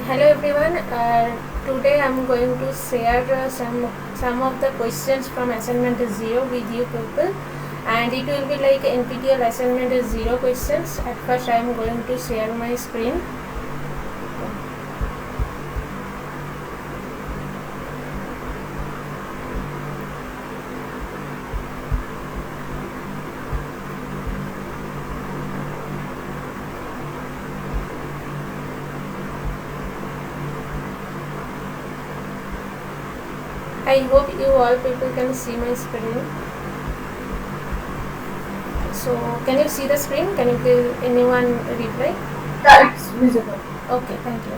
Hello everyone. Today I am going to share some of the questions from assignment 0 with you people, and it will be like NPTEL assignment 0 questions. At first I am going to share my screen. I hope you all people can see my screen. So can you see the screen? Can you please anyone reply? Yeah, it's visible. Okay, thank you.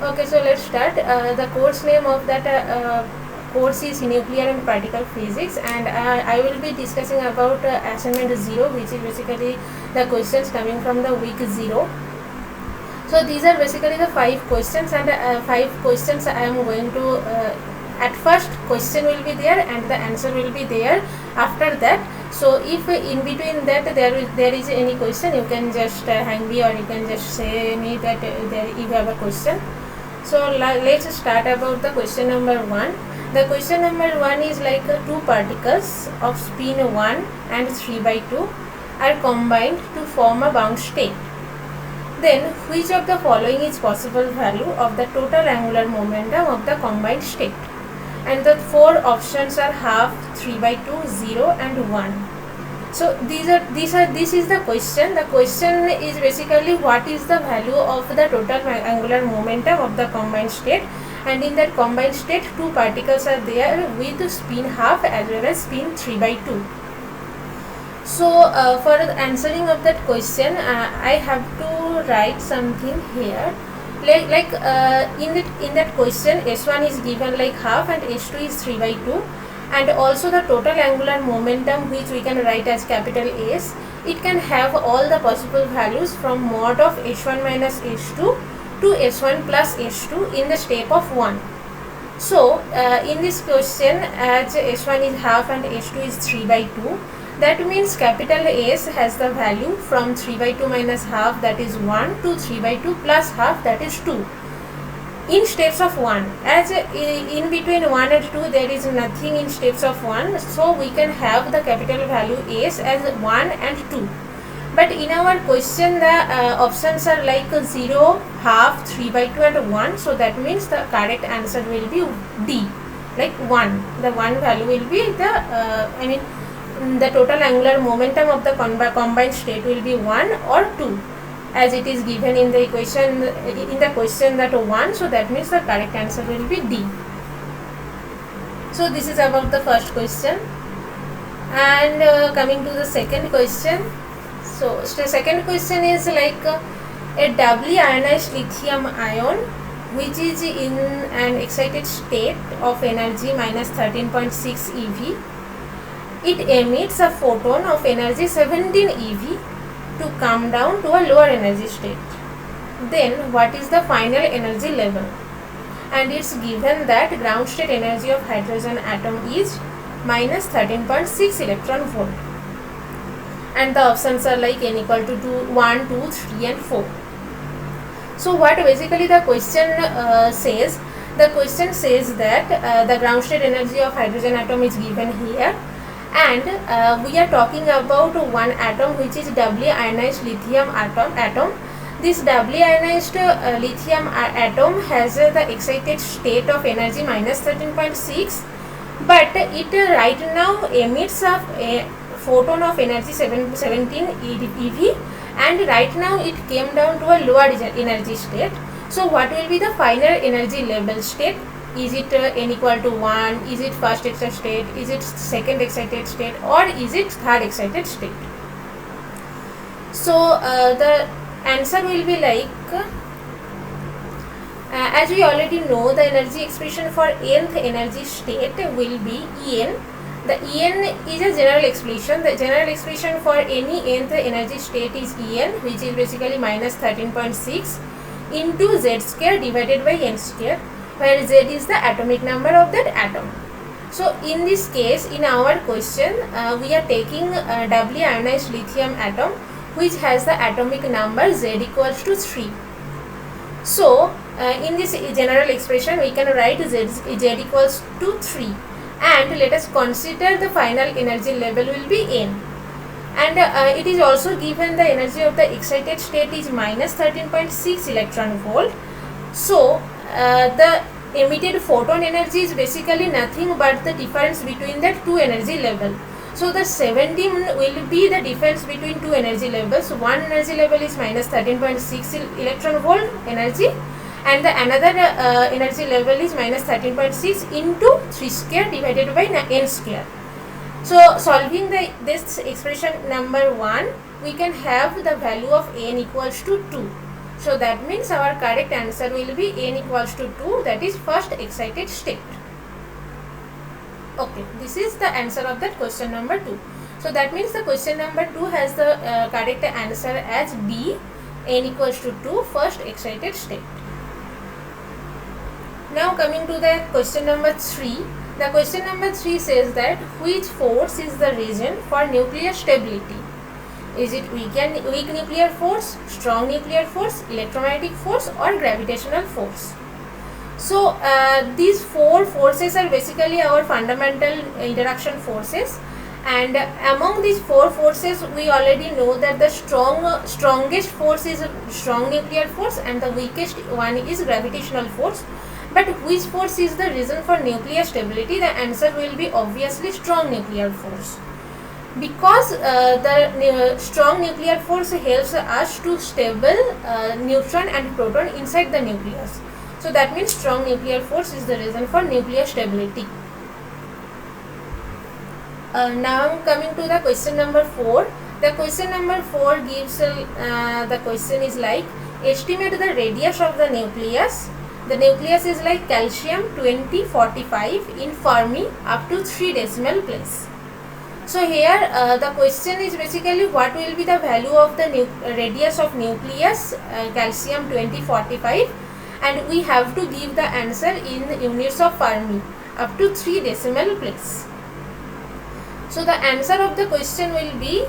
Okay, so let's start. The course name of that course is Nuclear and Particle Physics, and I will be discussing about assignment 0, which is basically the questions coming from the week 0. So these are basically the 5 questions, and 5 questions I am going to at first question will be there and the answer will be there after that. So if in between that there is any question, you can just hang me, or you can just say me that you have a question. So let's start about the question number 1. The question number 1 is like two particles of spin 1 and 3/2 are combined to form a bound state. Then which of the following is possible value of the total angular momentum of the combined state? And the 4 options are half, 3/2, 0 and 1. So this is the question. The question is basically what is the value of the total angular momentum of the combined state, and in that combined state two particles are there with spin half as well as spin 3/2. So for answering of that question, I have to write something here. In that question, S1 is given like half and S2 is 3/2, and also the total angular momentum, which we can write as capital S. It can have all the possible values from mod of S1 minus S2 to S1 plus S2 in the step of 1. So in this question, as S1 is half and S2 is 3/2, that means capital S has the value from 3/2 minus half, that is 1, to 3/2 plus half, that is 2, in steps of 1. As in between 1 and 2 there is nothing in steps of 1, so we can have the capital value S as 1 and 2. But in our question the options are like 0, half, 3/2 and 1, so that means the correct answer will be D, like 1. The 1 value will be the the total angular momentum of the combined state will be 1 or 2, as it is given in the equation in the question that 1, so that means the correct answer will be D. So this is about the first question. And coming to the second question. So the second question is like a doubly ionized lithium ion which is in an excited state of energy minus 13.6 eV. It emits a photon of energy 17 eV to come down to a lower energy state. Then what is the final energy level? And it's given that ground state energy of hydrogen atom is minus 13.6 electron volt. And the options are like n equal to 2, 1, 2, 3 and 4. So what basically the question says? The question says that the ground state energy of hydrogen atom is given here, and we are talking about one atom which is doubly ionized lithium atom. This doubly ionized lithium atom has the excited state of energy minus 13.6, but it right now emits a photon of energy 17 eV, and right now it came down to a lower energy state. So what will be the final energy level state? Is it n equal to 1? Is it first excited state? Is it second excited state? Or is it third excited state? So the answer will be like, as we already know, the energy expression for nth energy state will be En. The En is a general expression. The general expression for any nth energy state is En, which is basically minus 13.6 into Z square divided by N square, where Z is the atomic number of that atom. So in this case, in our question, we are taking a doubly ionized lithium atom which has the atomic number Z equals to 3. So in this general expression we can write Z equals to 3, and let us consider the final energy level will be N. And it is also given the energy of the excited state is minus 13.6 electron volt. So the emitted photon energy is basically nothing but the difference between the two energy level. So the 17 will be the difference between two energy levels. One energy level is minus 13.6 electron volt energy, and the another energy level is minus 13.6 into 3 square divided by n square. So solving this expression number 1, we can have the value of n equals to 2. So that means our correct answer will be n equals to 2, that is first excited state. Okay, this is the answer of that question number 2. So that means the question number 2 has the correct answer as B, n equals to 2, first excited state. Now coming to the question number 3. The question number 3 says that which force is the reason for nuclear stability? Is it weak nuclear force, strong nuclear force, electromagnetic force, or gravitational force? So these 4 forces are basically our fundamental interaction forces, and among these 4 forces we already know that the strongest force is strong nuclear force and the weakest one is gravitational force. But which force is the reason for nuclear stability? The answer will be obviously strong nuclear force, because the strong nuclear force helps us to stable neutron and proton inside the nucleus. So that means strong nuclear force is the reason for nuclear stability. Now coming to the question number 4. The question number 4 gives the question is like, estimate the radius of the nucleus. The nucleus is like calcium 2045 in Fermi up to 3 decimal place. So here the question is basically what will be the value of the radius of nucleus calcium 2045, and we have to give the answer in units of Fermi up to 3 decimal place. So the answer of the question will be,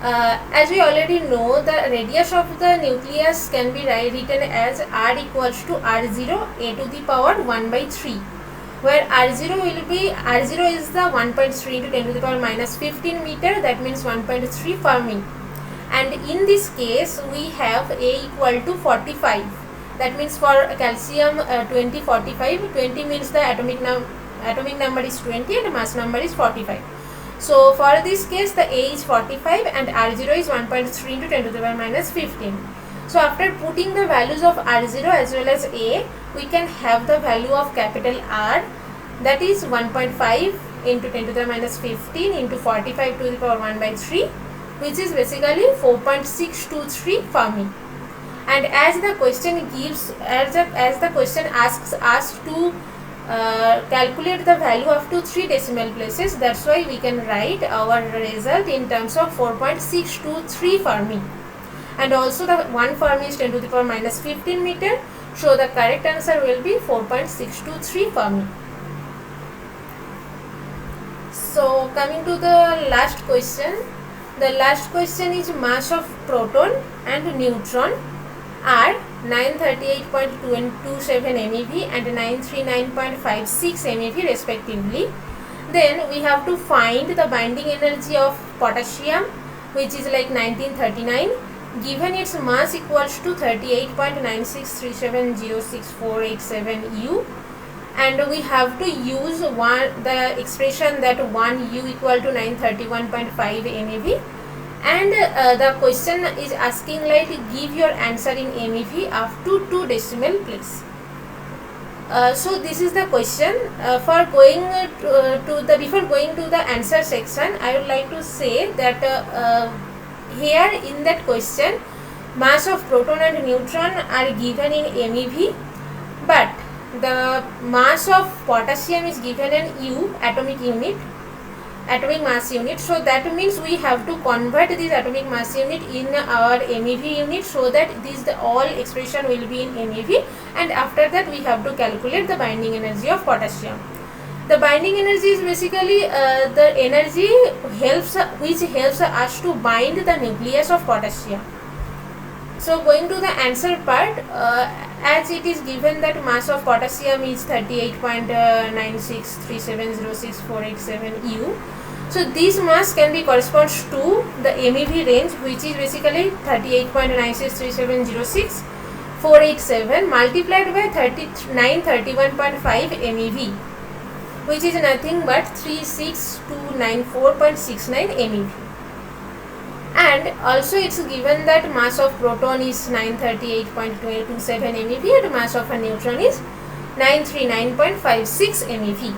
as we already know, the radius of the nucleus can be written as r equals to r0 a to the power 1 by 3, where r0 will be, r0 is the 1.3 into 10 to the power minus 15 meter, that means 1.3 Fermi. And in this case we have a equal to 45, that means for calcium 2045, 20 means the atomic number is 20 and mass number is 45. So for this case the A is 45 and R0 is 1.3 into 10 to the power minus 15. So after putting the values of R0 as well as A, we can have the value of capital R, that is 1.5 into 10 to the minus 15 into 45 to the power 1 by 3, which is basically 4.623 Fermi. And as the question gives, as the question asks us to calculate the value up to 3 decimal places, that's why we can write our result in terms of 4.623 Fermi, and also the 1 Fermi is 10 to the power minus 15 meter, so the correct answer will be 4.623 Fermi. So coming to the last question. The last question is mass of proton and neutron are 938.27 MeV and 939.56 MeV respectively. Then we have to find the binding energy of potassium, which is like 1939, given its mass equals to 38.96370647 U, and we have to use the expression that 1 U equal to 931.5 MeV. And the question is asking like, give your answer in MeV up to 2 decimal place. So this is the question. For going before going to the answer section, I would like to say that here in that question, mass of proton and neutron are given in MeV, but the mass of potassium is given in U, atomic mass unit. So that means we have to convert this atomic mass unit in our MeV unit, so that all expression will be in MeV, and after that we have to calculate the binding energy of potassium. The binding energy is basically the energy which helps us to bind the nucleus of potassium. So going to the answer part, as it is given that mass of potassium is 38.963706,487 U. So this mass can be corresponds to the MeV range, which is basically 38.963706,487 multiplied by 3931.5 MeV, which is nothing but 36294.69 MeV. And also it's given that mass of proton is 938.27 MeV and mass of a neutron is 939.56 MeV.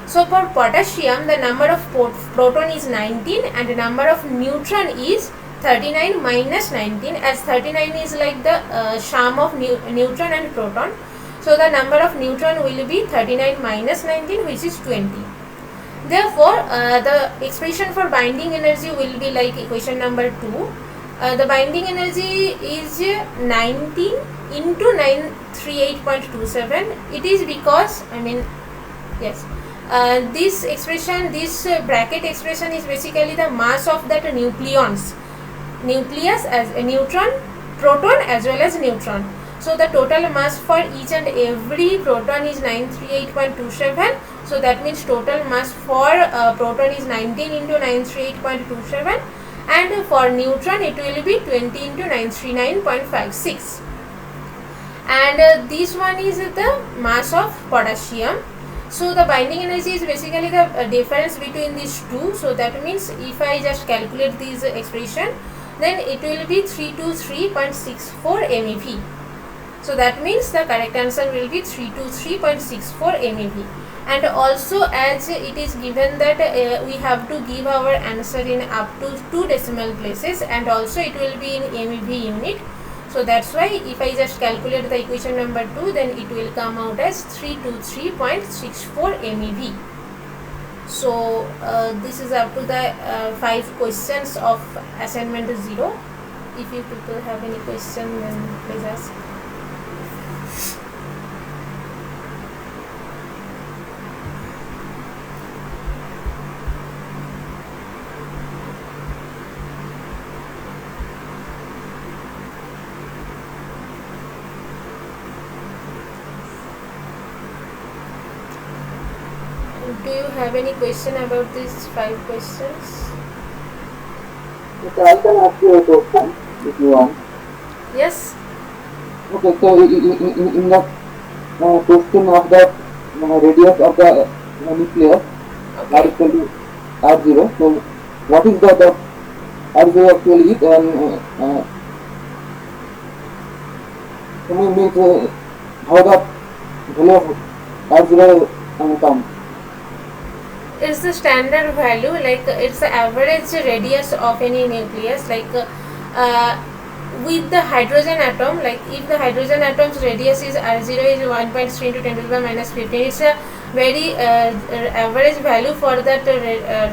So for potassium, the number of proton is 19 and the number of neutron is 39 minus 19, as 39 is like the sum of neutron and proton. So the number of neutron will be 39 minus 19, which is 20. Therefore, the expression for binding energy will be like equation number 2. The binding energy is 19 into 938.27. It is because, this expression, this bracket expression is basically the mass of that nucleus as a neutron, proton as well as neutron. So the total mass for each and every proton is 938.27. So that means total mass for proton is 19 into 938.27, and for neutron it will be 20 into 939.56. And this one is the mass of potassium. So the binding energy is basically the difference between these two. So that means if I just calculate this expression, then it will be 323.64 MeV. So that means the correct answer will be 323.64 MeV. And also, as it is given that we have to give our answer in up to 2 decimal places, and also it will be in MeV unit. So that's why if I just calculate the equation number 2, then it will come out as 323.64 MeV. So this is up to the 5 questions of assignment 0. If you people have any question, then please ask. Do you have any question about these 5 questions? Okay, I can ask you a question if you want. Yes. Okay, so in the question of the radius of the nucleus, Okay. R equal to R0. So what is the R0 actually is, and means how the value of R0 comes. It's the standard value, like it's the average radius of any nucleus, like with the hydrogen atom, like if the hydrogen atom's radius is R0 is 1.3 into 10 to the power minus 15, it's a very average value for that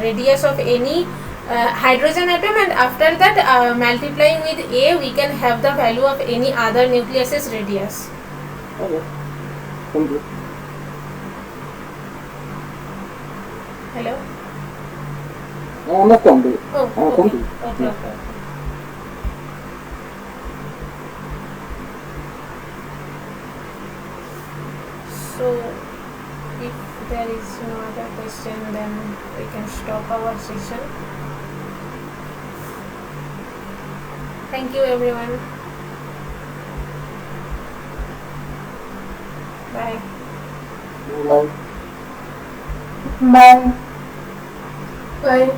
radius of any hydrogen atom, and after that multiplying with A, we can have the value of any other nucleus's radius. Okay, thank you. Hello? I understand it. Oh, Thank okay. you. Okay. So, if there is no other question, then we can stop our session. Thank you, everyone. Bye. Bye. Bye. Bye.